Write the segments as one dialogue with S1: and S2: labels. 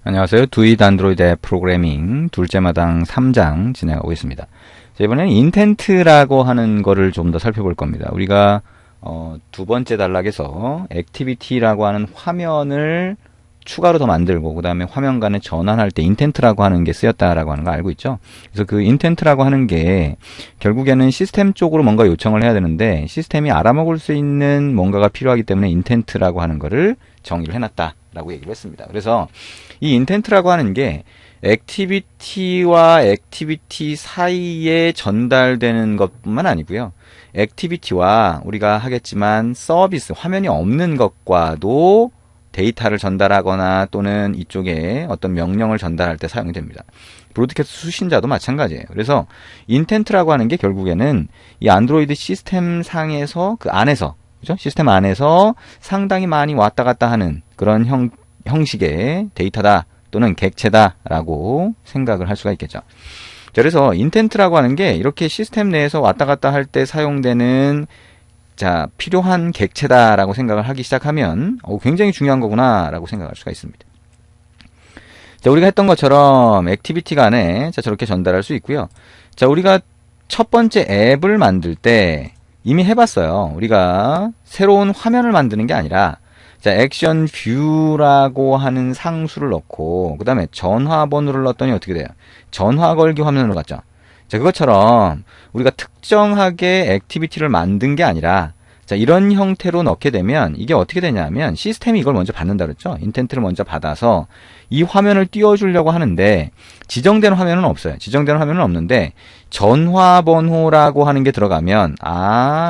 S1: 안녕하세요. 두잇 안드로이드 앱 프로그래밍 둘째 마당 3장 진행하고 있습니다. 자, 이번에는 인텐트라고 하는 거를 좀 더 살펴볼 겁니다. 우리가 두 번째 단락에서 액티비티라고 하는 화면을 추가로 더 만들고 그 다음에 화면 간에 전환할 때 인텐트라고 하는 게 쓰였다라고 하는 거 알고 있죠? 그래서 그 인텐트라고 하는 게 결국에는 시스템 쪽으로 뭔가 요청을 해야 되는데 시스템이 알아먹을 수 있는 뭔가가 필요하기 때문에 인텐트라고 하는 거를 정의를 해놨다라고 얘기를 했습니다. 그래서 이 인텐트라고 하는 게 액티비티와 액티비티 사이에 전달되는 것뿐만 아니고요. 액티비티와 우리가 하겠지만 서비스, 화면이 없는 것과도 데이터를 전달하거나 또는 이쪽에 어떤 명령을 전달할 때 사용이 됩니다. 브로드캐스트 수신자도 마찬가지예요. 그래서 인텐트라고 하는 게 결국에는 이 안드로이드 시스템 상에서 그 안에서 그죠? 시스템 안에서 상당히 많이 왔다 갔다 하는 그런 형식의 데이터다 또는 객체다라고 생각을 할 수가 있겠죠. 자, 그래서 인텐트라고 하는 게 이렇게 시스템 내에서 왔다 갔다 할 때 사용되는 필요한 객체다라고 생각을 하기 시작하면 굉장히 중요한 거구나라고 생각할 수가 있습니다. 자, 우리가 했던 것처럼 액티비티 간에 저렇게 전달할 수 있고요. 자, 우리가 첫 번째 앱을 만들 때 이미 해봤어요. 우리가 새로운 화면을 만드는 게 아니라 액션 뷰라고 하는 상수를 넣고 그 다음에 전화번호를 넣었더니 어떻게 돼요? 전화 걸기 화면으로 갔죠. 자, 그것처럼 우리가 특정하게 액티비티를 만든 게 아니라 이런 형태로 넣게 되면 이게 어떻게 되냐면 시스템이 이걸 먼저 받는다 그랬죠. 인텐트를 먼저 받아서 이 화면을 띄워주려고 하는데 지정된 화면은 없어요. 지정된 화면은 없는데 전화번호라고 하는 게 들어가면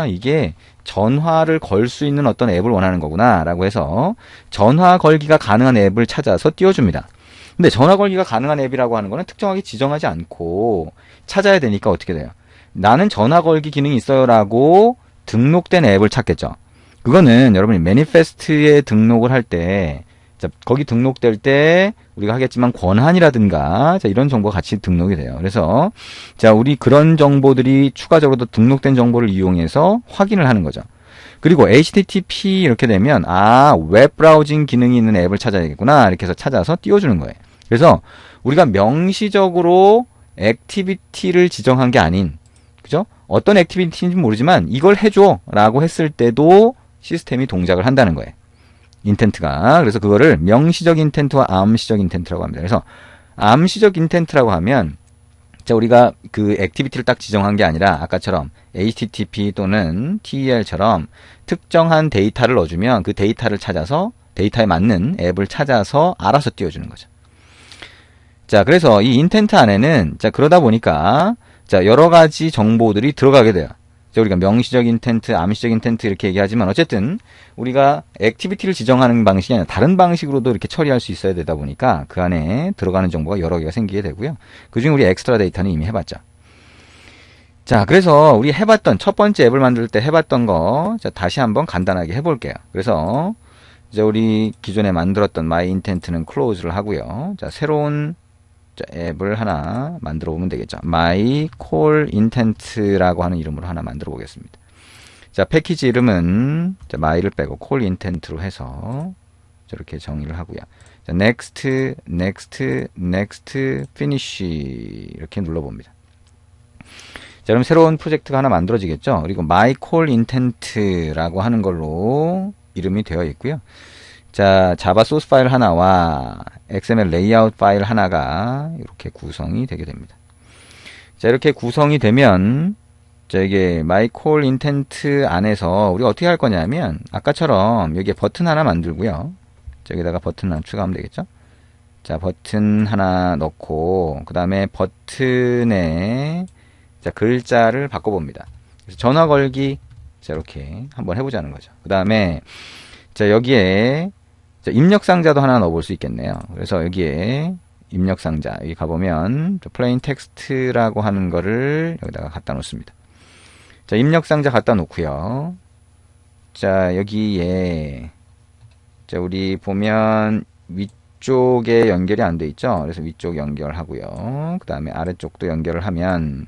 S1: 이게 전화를 걸 수 있는 어떤 앱을 원하는 거구나 라고 해서 전화 걸기가 가능한 앱을 찾아서 띄워줍니다. 근데 전화 걸기가 가능한 앱이라고 하는 거는 특정하게 지정하지 않고 찾아야 되니까 어떻게 돼요? 나는 전화 걸기 기능이 있어요 라고 등록된 앱을 찾겠죠. 그거는 여러분이 매니페스트에 등록을 할 때 거기 등록될 때 우리가 하겠지만 권한이라든가 이런 정보가 같이 등록이 돼요. 그래서 우리 그런 정보들이 추가적으로 등록된 정보를 이용해서 확인을 하는 거죠. 그리고 HTTP 이렇게 되면 웹 브라우징 기능이 있는 앱을 찾아야겠구나 이렇게 해서 찾아서 띄워주는 거예요. 그래서 우리가 명시적으로 액티비티를 지정한 게 아닌 그죠? 어떤 액티비티인지 모르지만 이걸 해줘 라고 했을 때도 시스템이 동작을 한다는 거예요. 인텐트가. 그래서 그거를 명시적 인텐트와 암시적 인텐트라고 합니다. 그래서 암시적 인텐트라고 하면 우리가 그 액티비티를 딱 지정한 게 아니라 아까처럼 HTTP 또는 TEL처럼 특정한 데이터를 넣어주면 그 데이터를 찾아서 데이터에 맞는 앱을 찾아서 알아서 띄워주는 거죠. 자, 그래서 이 인텐트 안에는 그러다 보니까 여러 가지 정보들이 들어가게 돼요. 우리가 명시적 인텐트, 암시적 인텐트 이렇게 얘기하지만 어쨌든 우리가 액티비티를 지정하는 방식이 아니라 다른 방식으로도 이렇게 처리할 수 있어야 되다 보니까 그 안에 들어가는 정보가 여러 개가 생기게 되고요. 그중에 우리 엑스트라 데이터는 이미 해봤죠. 자, 그래서 우리 해봤던 첫 번째 앱을 만들 때 해봤던 거 다시 한번 간단하게 해볼게요. 그래서 우리 기존에 만들었던 my intent는 close를 하고요. 새로운 앱을 하나 만들어 보면 되겠죠. my call intent라고 하는 이름으로 하나 만들어 보겠습니다. 패키지 이름은 my를 빼고 call intent로 해서 저렇게 정의를 하고요. next, next, next, finish 이렇게 눌러봅니다. 그럼 새로운 프로젝트가 하나 만들어지겠죠. 그리고 my call intent라고 하는 걸로 이름이 되어 있고요. 자바 소스 파일 하나와 XML 레이아웃 파일 하나가 이렇게 구성이 되게 됩니다. 이렇게 구성이 되면 이게 my call intent 안에서 우리가 어떻게 할 거냐면 아까처럼 여기에 버튼 하나 만들고요. 여기다가 버튼 하나 추가하면 되겠죠. 버튼 하나 넣고 그 다음에 버튼에 글자를 바꿔봅니다. 그래서 전화 걸기 이렇게 한번 해보자는 거죠. 그 다음에 여기에 입력상자도 하나 넣어볼 수 있겠네요. 그래서 여기에 입력상자 여기 가보면 plain text라고 하는 거를 여기다가 갖다 놓습니다. 입력상자 갖다 놓고요. 여기에 우리 보면 위쪽에 연결이 안 돼 있죠. 그래서 위쪽 연결하고요. 그 다음에 아래쪽도 연결을 하면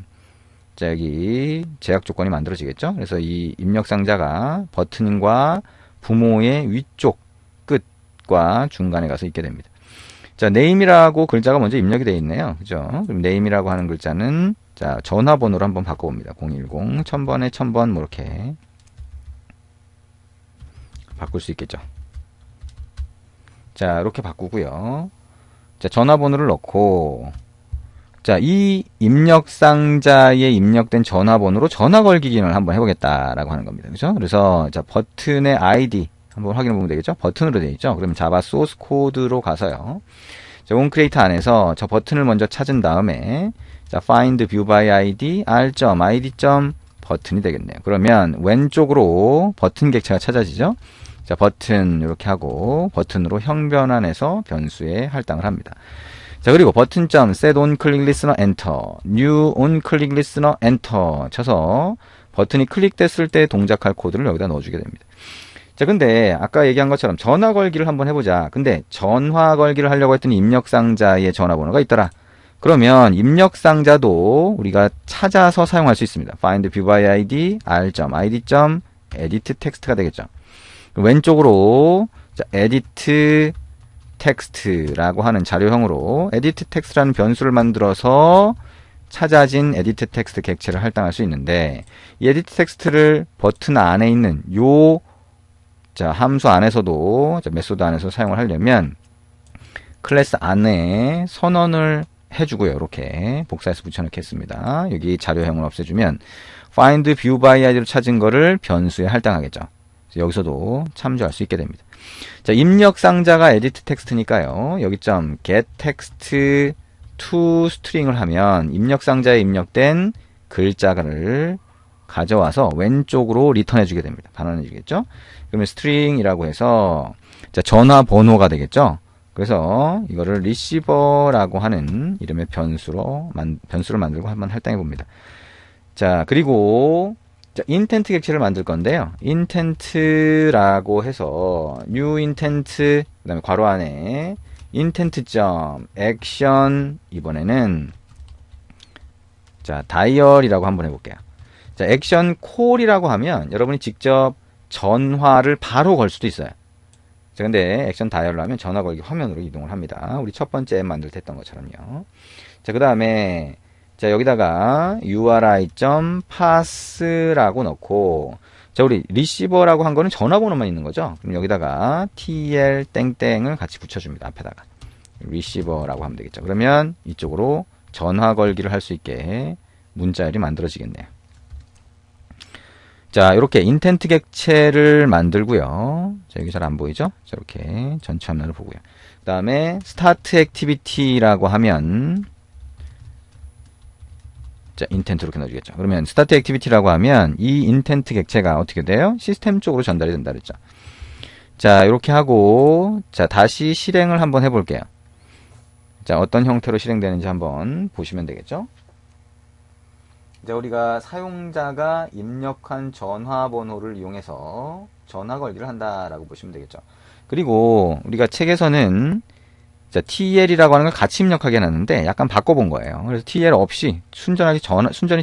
S1: 여기 제약 조건이 만들어지겠죠. 그래서 이 입력상자가 버튼과 부모의 위쪽 끝과 중간에 가서 있게 됩니다. 자, name이라고 글자가 먼저 입력이 되어 있네요. 그죠? 그럼 name이라고 하는 글자는 자, 전화번호로 한번 바꿔봅니다. 010, 1000번에 1000번 뭐 이렇게 바꿀 수 있겠죠. 자, 이렇게 바꾸고요. 자, 전화번호를 넣고 자, 이 입력 상자에 입력된 전화번호로 전화 걸기 기능을 한번 해보겠다라고 하는 겁니다. 그죠? 그래서 자, 버튼의 ID 한번 확인해 보면 되겠죠? 버튼으로 되어 있죠? 그럼 자바 소스 코드로 가서요. 자, onCreate 안에서 저 버튼을 먼저 찾은 다음에 자, find view by id r.id. 버튼이 되겠네요. 그러면 왼쪽으로 버튼 객체가 찾아지죠? 자, 버튼 이렇게 하고 버튼으로 형변환해서 변수에 할당을 합니다. 자, 그리고 버튼.set onClickListener enter, new onClickListener enter 쳐서 버튼이 클릭됐을 때 동작할 코드를 여기다 넣어주게 됩니다. 자, 근데 아까 얘기한 것처럼 전화 걸기를 한번 해보자. 근데 전화 걸기를 하려고 했더니 입력상자에 전화번호가 있더라. 그러면 입력상자도 우리가 찾아서 사용할 수 있습니다. find view by id r.id. edit text가 되겠죠. 왼쪽으로 자, edit text라고 하는 자료형으로 edit text라는 변수를 만들어서 찾아진 edit text 객체를 할당할 수 있는데 이 edit text를 버튼 안에 있는 요 자, 함수 안에서도 자, 메소드 안에서 사용을 하려면 클래스 안에 선언을 해주고요. 이렇게 복사해서 붙여넣겠습니다. 여기 자료형을 없애주면 find view by id로 찾은 거를 변수에 할당하겠죠. 여기서도 참조할 수 있게 됩니다. 자, 입력 상자가 edit text니까요. 여기 get text to string을 하면 입력 상자에 입력된 글자를 가져와서 왼쪽으로 리턴해 주게 됩니다. 반환해 주겠죠? 그러면 string이라고 해서 자, 전화번호가 되겠죠? 그래서 이거를 receiver라고 하는 이름의 변수를 만들고 한번 할당해 봅니다. 자, 그리고 자, 인텐트 객체를 만들 건데요. intent라고 해서 new intent 그다음에 괄호 안에 intent.action 이번에는 자, 다이얼이라고 한번 해볼게요. 자, 액션 콜이라고 하면 여러분이 직접 전화를 바로 걸 수도 있어요. 자, 근데 액션 다이얼로 하면 전화 걸기 화면으로 이동을 합니다. 우리 첫 번째 앱 만들 때 했던 것처럼요. 자, 그 다음에 자, 여기다가 uri.pass라고 넣고 자, 우리 리시버라고 한 거는 전화번호만 있는 거죠. 그럼 여기다가 tel 땡땡을 같이 붙여줍니다. 앞에다가 리시버라고 하면 되겠죠. 그러면 이쪽으로 전화 걸기를 할 수 있게 문자열이 만들어지겠네요. 자, 이렇게 인텐트 객체를 만들고요. 자, 여기 잘 안 보이죠? 자, 이렇게 전체 화면을 보고요. 그 다음에 스타트 액티비티라고 하면 자, 인텐트 이렇게 넣어주겠죠. 그러면 스타트 액티비티라고 하면 이 인텐트 객체가 어떻게 돼요? 시스템 쪽으로 전달이 된다 그랬죠. 자, 이렇게 하고 자, 다시 실행을 한번 해볼게요. 자, 어떤 형태로 실행되는지 한번 보시면 되겠죠. 이제 우리가 사용자가 입력한 전화번호를 이용해서 전화 걸기를 한다라고 보시면 되겠죠. 그리고 우리가 책에서는 자, TL이라고 하는 걸 같이 입력하게 해놨는데 약간 바꿔본 거예요. 그래서 TL 없이 순전히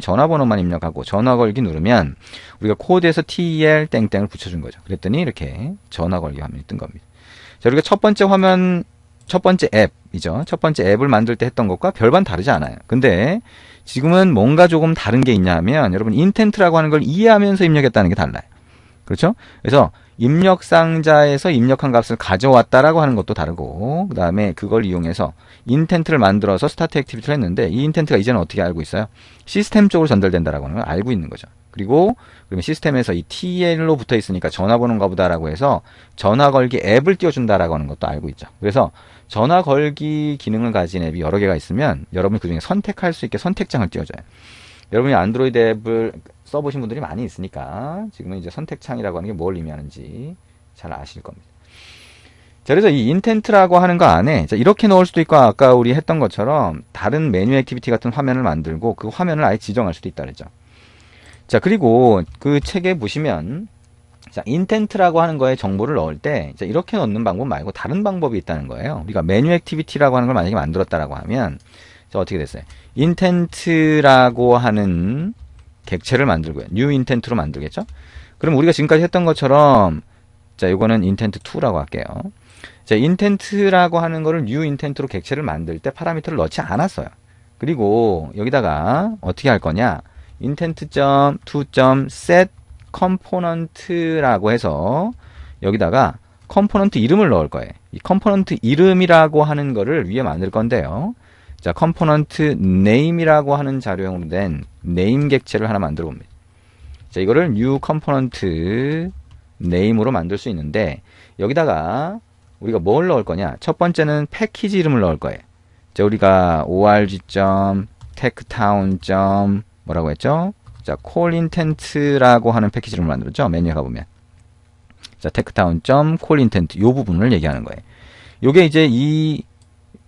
S1: 전화번호만 입력하고 전화 걸기 누르면 우리가 코드에서 TL 땡땡을 붙여준 거죠. 그랬더니 이렇게 전화 걸기 화면이 뜬 겁니다. 자, 우리가 첫 번째 앱이죠. 첫 번째 앱을 만들 때 했던 것과 별반 다르지 않아요. 근데 지금은 뭔가 조금 다른 게 있냐 하면 여러분 인텐트라고 하는 걸 이해하면서 입력했다는 게 달라요. 그렇죠? 그래서 입력 상자에서 입력한 값을 가져왔다라고 하는 것도 다르고 그 다음에 그걸 이용해서 인텐트를 만들어서 스타트 액티비티를 했는데 이 인텐트가 이제는 어떻게 알고 있어요? 시스템 쪽으로 전달된다라고 하는 걸 알고 있는 거죠. 그리고 그러면 시스템에서 이 TL로 붙어 있으니까 전화번호인가 보다라고 해서 전화 걸기 앱을 띄워준다라고 하는 것도 알고 있죠. 그래서 전화 걸기 기능을 가진 앱이 여러 개가 있으면 여러분이 그중에 선택할 수 있게 선택장을 띄워줘요. 여러분이 안드로이드 앱을 써보신 분들이 많이 있으니까 지금은 이제 선택창이라고 하는 게 뭘 의미하는지 잘 아실 겁니다. 자, 그래서 이 인텐트라고 하는 거 안에 자, 이렇게 넣을 수도 있고 아까 우리 했던 것처럼 다른 메뉴 액티비티 같은 화면을 만들고 그 화면을 아예 지정할 수도 있다 그랬죠. 자, 그리고 그 책에 보시면 자, 인텐트라고 하는 거에 정보를 넣을 때 자, 이렇게 넣는 방법 말고 다른 방법이 있다는 거예요. 우리가 메뉴 액티비티라고 하는 걸 만약에 만들었다라고 하면 자, 어떻게 됐어요? 인텐트라고 하는 객체를 만들고요. new intent로 만들겠죠? 그럼 우리가 지금까지 했던 것처럼 자, 이거는 intent2라고 할게요. 자, intent라고 하는 거를 new intent로 객체를 만들 때 파라미터를 넣지 않았어요. 그리고 여기다가 어떻게 할 거냐? intent.to.set component라고 해서 여기다가 컴포넌트 이름을 넣을 거예요. 이 컴포넌트 이름이라고 하는 거를 위에 만들 건데요. 자, 컴포넌트 name이라고 하는 자료형으로 된 name 객체를 하나 만들어 봅니다. 자, 이거를 new component name으로 만들 수 있는데 여기다가 우리가 뭘 넣을 거냐? 첫 번째는 패키지 이름을 넣을 거예요. 자, 우리가 org.techtown. 뭐라고 했죠? 자, callIntent라고 하는 패키지 이름을 만들었죠? 메뉴에 가보면. 자, techtown.callIntent 요 부분을 얘기하는 거예요. 요게 이제 이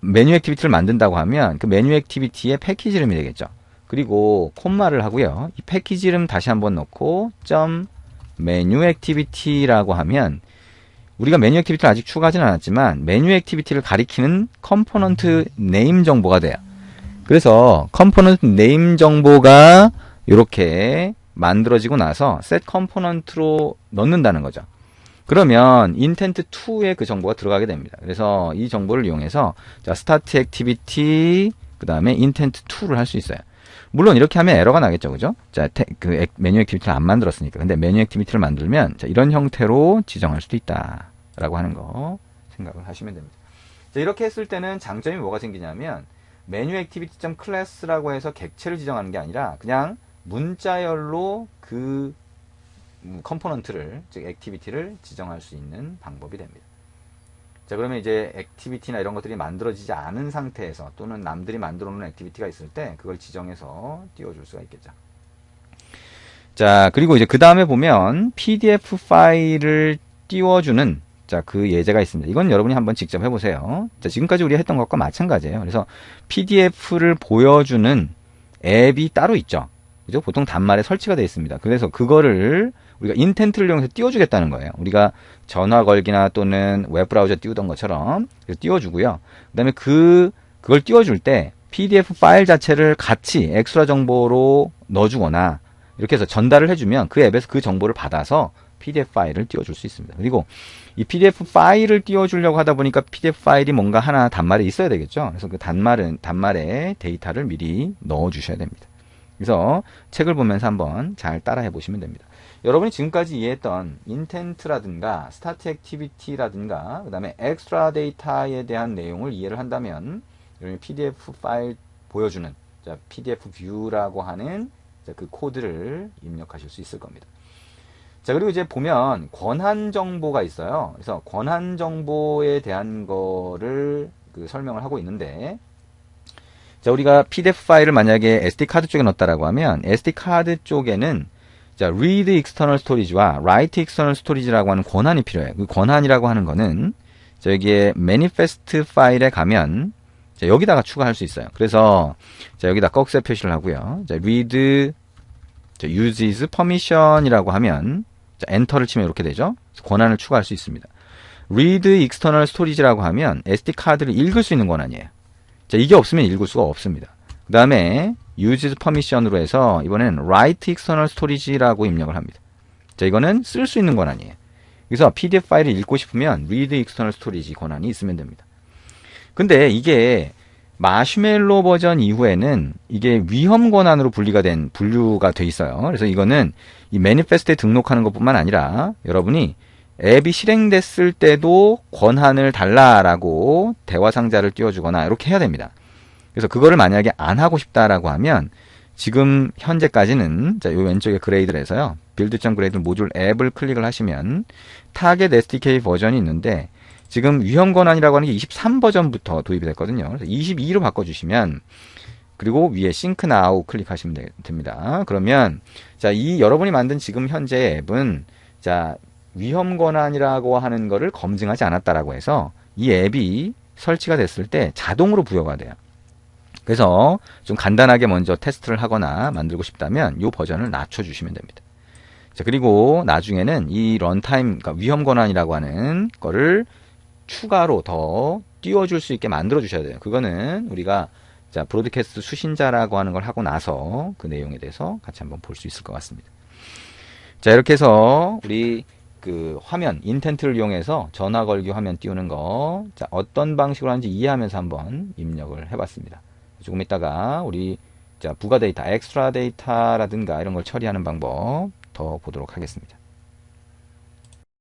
S1: 메뉴 액티비티를 만든다고 하면 그 메뉴 액티비티의 패키지 이름이 되겠죠. 그리고 콤마를 하고요. 이 패키지 이름 다시 한번 넣고 메뉴 액티비티라고 하면 우리가 메뉴 액티비티를 아직 추가하지는 않았지만 메뉴 액티비티를 가리키는 컴포넌트 네임 정보가 돼요. 그래서 컴포넌트 네임 정보가 이렇게 만들어지고 나서 set 컴포넌트로 넣는다는 거죠. 그러면 intent to에 그 정보가 들어가게 됩니다. 그래서 이 정보를 이용해서 자, start activity 그 다음에 intent to를 할 수 있어요. 물론 이렇게 하면 에러가 나겠죠, 그죠? 자, 그 메뉴 액티비티를 안 만들었으니까. 근데 메뉴 액티비티를 만들면 자, 이런 형태로 지정할 수도 있다라고 하는 거 생각을 하시면 됩니다. 자, 이렇게 했을 때는 장점이 뭐가 생기냐면 메뉴 액티비티.class라고 해서 객체를 지정하는 게 아니라 그냥 문자열로 그 컴포넌트를, 즉 액티비티를 지정할 수 있는 방법이 됩니다. 자, 그러면 이제 액티비티나 이런 것들이 만들어지지 않은 상태에서 또는 남들이 만들어 놓은 액티비티가 있을 때 그걸 지정해서 띄워줄 수가 있겠죠. 자, 그리고 이제 그 다음에 보면 PDF 파일을 띄워주는 자, 그 예제가 있습니다. 이건 여러분이 한번 직접 해보세요. 자, 지금까지 우리가 했던 것과 마찬가지예요. 그래서 PDF를 보여주는 앱이 따로 있죠. 그죠? 보통 단말에 설치가 되어 있습니다. 그래서 그거를 우리가 인텐트를 이용해서 띄워주겠다는 거예요. 우리가 전화 걸기나 또는 웹브라우저 띄우던 것처럼 띄워주고요. 그 다음에 그걸 띄워줄 때 PDF 파일 자체를 같이 엑스트라 정보로 넣어주거나 이렇게 해서 전달을 해주면 그 앱에서 그 정보를 받아서 PDF 파일을 띄워줄 수 있습니다. 그리고 이 PDF 파일을 띄워주려고 하다 보니까 PDF 파일이 뭔가 하나 단말에 있어야 되겠죠. 그래서 그 단말에 데이터를 미리 넣어주셔야 됩니다. 그래서 책을 보면서 한번 잘 따라해 보시면 됩니다. 여러분이 지금까지 이해했던 intent라든가 start activity라든가 그 다음에 extra data에 대한 내용을 이해를 한다면 여러분이 PDF 파일 보여주는 자, PDF view라고 하는 자, 그 코드를 입력하실 수 있을 겁니다. 자, 그리고 이제 보면 권한 정보가 있어요. 그래서 권한 정보에 대한 거를 설명을 하고 있는데 자, 우리가 PDF 파일을 만약에 SD카드 쪽에 넣었다라고 하면 SD카드 쪽에는 자, read external storage와 write external storage라고 하는 권한이 필요해요. 그 권한이라고 하는 거는 자, 여기에 manifest 파일에 가면 자, 여기다가 추가할 수 있어요. 그래서 자, 여기다 꺽쇠 표시를 하고요. 자, read 자, uses permission이라고 하면 자, 엔터를 치면 이렇게 되죠. 권한을 추가할 수 있습니다. read external storage라고 하면 SD카드를 읽을 수 있는 권한이에요. 자, 이게 없으면 읽을 수가 없습니다. 그 다음에 uses permission으로 해서 이번에는 write external storage라고 입력을 합니다. 자, 이거는 쓸 수 있는 권한이에요. 그래서 PDF 파일을 읽고 싶으면 read external storage 권한이 있으면 됩니다. 근데 이게 마시멜로 버전 이후에는 이게 위험 권한으로 분류가 돼 있어요. 그래서 이거는 이 매니페스트에 등록하는 것뿐만 아니라 여러분이 앱이 실행됐을 때도 권한을 달라라고 대화 상자를 띄워주거나 이렇게 해야 됩니다. 그래서 그거를 만약에 안 하고 싶다라고 하면 지금 현재까지는 자, 요 왼쪽에 그레이드를 해서요. build.gradle 모듈 앱을 클릭을 하시면 타겟 SDK 버전이 있는데 지금 위험 권한이라고 하는 게 23버전부터 도입이 됐거든요. 그래서 22로 바꿔주시면 그리고 위에 싱크 나우 클릭하시면 됩니다. 그러면 자, 이 여러분이 만든 지금 현재 앱은 자, 위험 권한이라고 하는 거를 검증하지 않았다라고 해서 이 앱이 설치가 됐을 때 자동으로 부여가 돼요. 그래서 좀 간단하게 먼저 테스트를 하거나 만들고 싶다면 이 버전을 낮춰주시면 됩니다. 자, 그리고 나중에는 이 런타임, 그러니까 위험 권한이라고 하는 거를 추가로 더 띄워줄 수 있게 만들어 주셔야 돼요. 그거는 우리가 자, 브로드캐스트 수신자라고 하는 걸 하고 나서 그 내용에 대해서 같이 한번 볼 수 있을 것 같습니다. 자, 이렇게 해서 우리 그 화면, 인텐트를 이용해서 전화 걸기 화면 띄우는 거, 자, 어떤 방식으로 하는지 이해하면서 한번 입력을 해봤습니다. 조금 이따가 우리 자, 부가 데이터, 엑스트라 데이터라든가 이런 걸 처리하는 방법 더 보도록 하겠습니다.